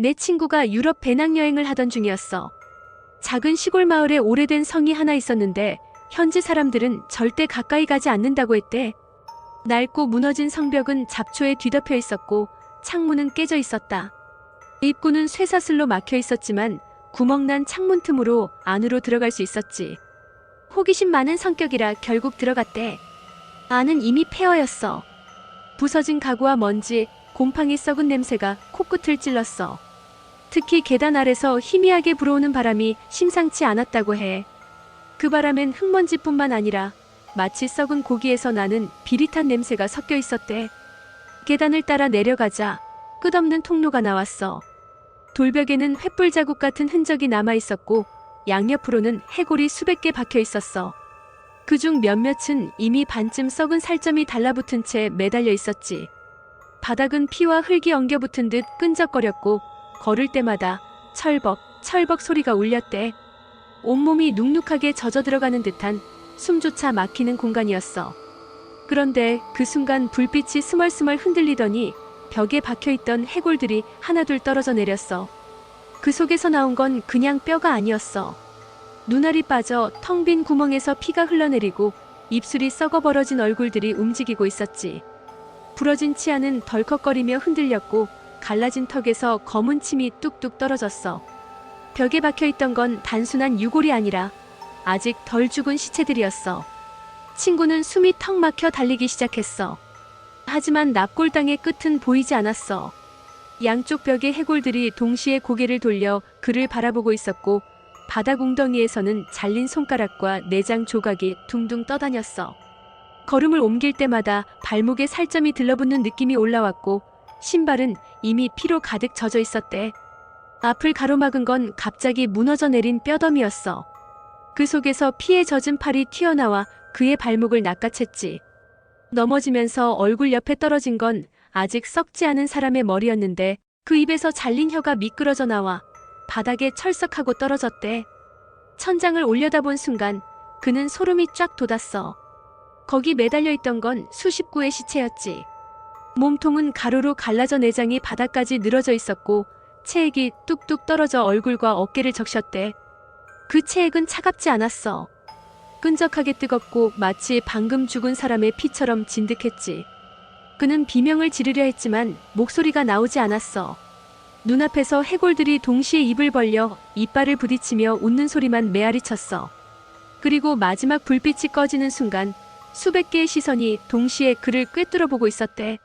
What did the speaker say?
내 친구가 유럽 배낭여행을 하던 중이었어. 작은 시골 마을에 오래된 성이 하나 있었는데 현지 사람들은 절대 가까이 가지 않는다고 했대. 낡고 무너진 성벽은 잡초에 뒤덮여 있었고 창문은 깨져 있었다. 입구는 쇠사슬로 막혀 있었지만 구멍난 창문 틈으로 안으로 들어갈 수 있었지. 호기심 많은 성격이라 결국 들어갔대. 안은 이미 폐허였어. 부서진 가구와 먼지, 곰팡이 썩은 냄새가 코끝을 찔렀어. 특히 계단 아래서 희미하게 불어오는 바람이 심상치 않았다고 해. 그 바람엔 흙먼지뿐만 아니라 마치 썩은 고기에서 나는 비릿한 냄새가 섞여 있었대. 계단을 따라 내려가자 끝없는 통로가 나왔어. 돌벽에는 횃불 자국 같은 흔적이 남아 있었고 양옆으로는 해골이 수백 개 박혀 있었어. 그중 몇몇은 이미 반쯤 썩은 살점이 달라붙은 채 매달려 있었지. 바닥은 피와 흙이 엉겨붙은 듯 끈적거렸고 걸을 때마다 철벅 소리가 울렸대. 온몸이 눅눅하게 젖어 들어가는 듯한 숨조차 막히는 공간이었어. 그런데 그 순간 불빛이 스멀스멀 흔들리더니 벽에 박혀있던 해골들이 하나둘 떨어져 내렸어. 그 속에서 나온 건 그냥 뼈가 아니었어. 눈알이 빠져 텅 빈 구멍에서 피가 흘러내리고 입술이 썩어 벌어진 얼굴들이 움직이고 있었지. 부러진 치아는 덜컥거리며 흔들렸고 갈라진 턱에서 검은 침이 뚝뚝 떨어졌어. 벽에 박혀있던 건 단순한 유골이 아니라 아직 덜 죽은 시체들이었어. 친구는 숨이 턱 막혀 달리기 시작했어. 하지만 납골당의 끝은 보이지 않았어. 양쪽 벽의 해골들이 동시에 고개를 돌려 그를 바라보고 있었고 바닥 웅덩이에서는 잘린 손가락과 내장 조각이 둥둥 떠다녔어. 걸음을 옮길 때마다 발목에 살점이 들러붙는 느낌이 올라왔고 신발은 이미 피로 가득 젖어 있었대. 앞을 가로막은 건 갑자기 무너져 내린 뼈더미였어. 그 속에서 피에 젖은 팔이 튀어나와 그의 발목을 낚아챘지. 넘어지면서 얼굴 옆에 떨어진 건 아직 썩지 않은 사람의 머리였는데 그 입에서 잘린 혀가 미끄러져 나와 바닥에 철썩하고 떨어졌대. 천장을 올려다본 순간 그는 소름이 쫙 돋았어. 거기 매달려 있던 건 수십 구의 시체였지. 몸통은 가로로 갈라져 내장이 바닥까지 늘어져 있었고 체액이 뚝뚝 떨어져 얼굴과 어깨를 적셨대. 그 체액은 차갑지 않았어. 끈적하게 뜨겁고 마치 방금 죽은 사람의 피처럼 진득했지. 그는 비명을 지르려 했지만 목소리가 나오지 않았어. 눈앞에서 해골들이 동시에 입을 벌려 이빨을 부딪히며 웃는 소리만 메아리쳤어. 그리고 마지막 불빛이 꺼지는 순간 수백 개의 시선이 동시에 그를 꿰뚫어 보고 있었대.